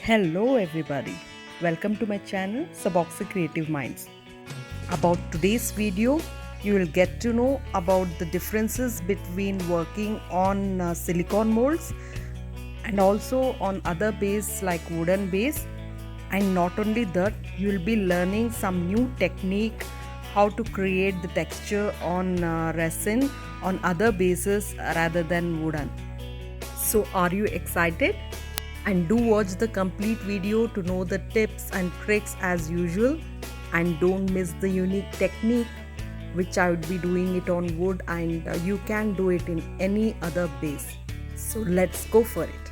Hello everybody, welcome to my channel Suboxy Creative Minds. About today's video, you will get to know about the differences between working on silicone molds and also on other base like wooden base. And not only that, you will be learning some new technique how to create the texture on resin on other bases rather than wooden. So are you excited? And do watch the complete video to know the tips and tricks as usual, and don't miss the unique technique which I would be doing it on wood, and you can do it in any other base. So let's go for it.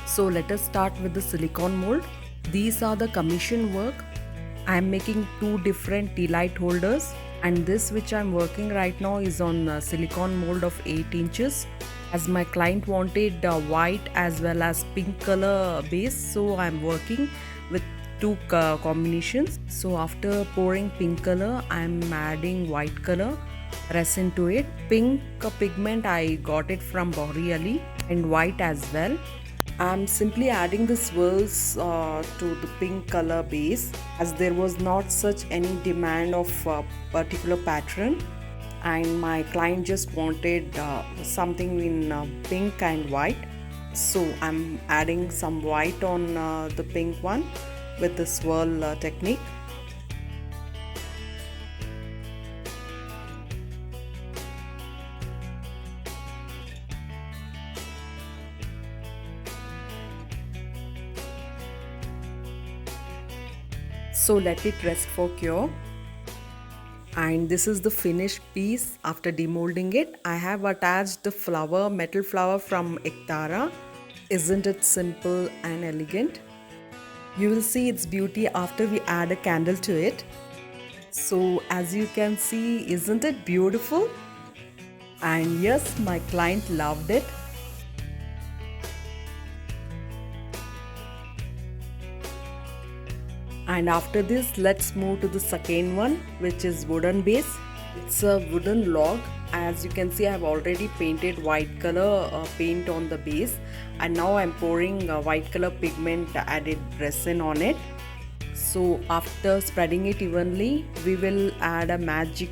So let us start with the silicone mold. These are the commission work. I am making two different tea light holders, and this which I am working right now is on silicone mold of 8 inches. As my client wanted white as well as pink color base, so I'm working with two combinations. So after pouring pink color, I'm adding white color resin to it. Pink pigment I got it from Boreali, and white as well. I'm simply adding the swirls to the pink color base, as there was not such any demand of particular pattern, and my client just wanted something in pink and white. So I'm adding some white on the pink one with the swirl technique. So let it rest for cure. And this is the finished piece after demolding it. I have attached the flower, metal flower from Ektara. Isn't it simple and elegant? You will see its beauty after we add a candle to it. So as you can see, isn't it beautiful? And yes, my client loved it. And after this, let's move to the second one, which is wooden base. It's a wooden log. As you can see, I have already painted white color paint on the base, and now I'm pouring white color pigment added resin on it. So after spreading it evenly, we will add a magic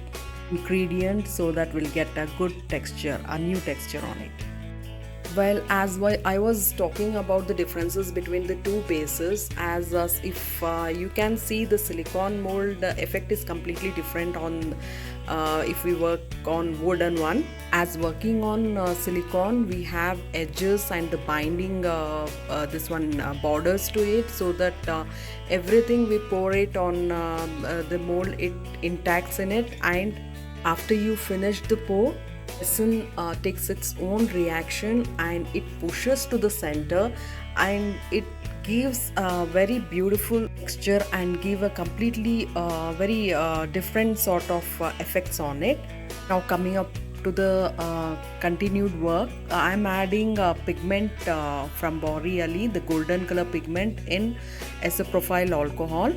ingredient so that we'll get a good texture, a new texture on it. Well, as I was talking about the differences between the two bases, as if you can see, the silicone mold effect is completely different on if we work on wooden one. As working on silicone, we have edges and the binding this one borders to it, so that everything we pour it on the mold, it intacts in it, and after you finish the pour, resin takes its own reaction and it pushes to the center, and it gives a very beautiful texture and give a completely very different sort of effects on it. Now coming up to the continued work, I'm adding pigment from Boreali, the golden color pigment, in as a profile alcohol.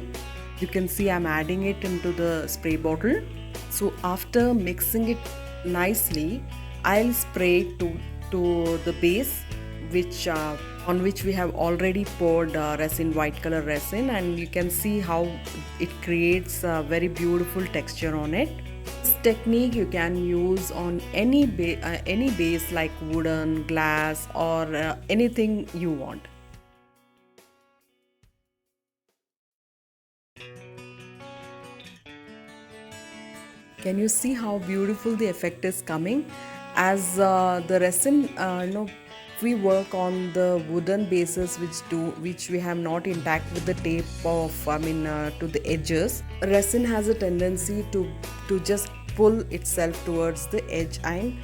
You can see I'm adding it into the spray bottle. So after mixing it nicely, I'll spray to the base which on which we have already poured resin, white color resin, and you can see how it creates a very beautiful texture on it. This technique you can use on any base like wooden, glass, or anything you want. Can you see how beautiful the effect is coming? As the resin, we work on the wooden bases which we have not intact with the tape of, to the edges. Resin has a tendency to just pull itself towards the edge and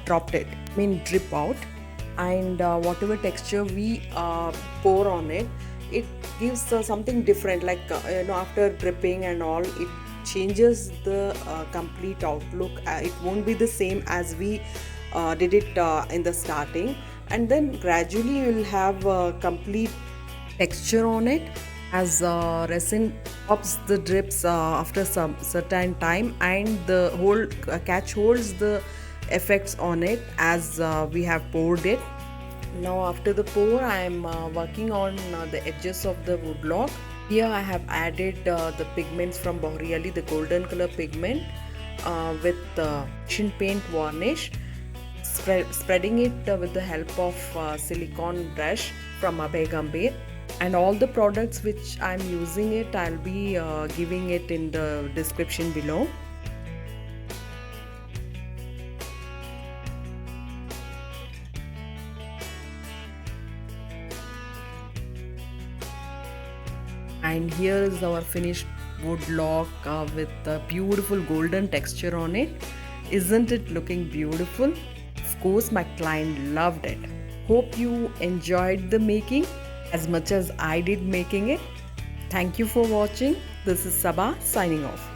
drip out. And whatever texture we pour on it, it gives something different, like after dripping and all, it changes the complete outlook. It won't be the same as we did it in the starting, and then gradually you will have a complete texture on it, as resin stops the drips after some certain time, and the whole catch holds the effects on it as we have poured it. Now after the pour, I am working on the edges of the wood log. Here I have added the pigments from Bahuriali, the golden color pigment with Asian paint varnish, spreading it with the help of silicone brush from Abhay Gambhir. And all the products which I am using it, I'll be giving it in the description below. And here is our finished wood log with a beautiful golden texture on it. Isn't it looking beautiful? Of course, my client loved it. Hope you enjoyed the making as much as I did making it. Thank you for watching. This is Sabah signing off.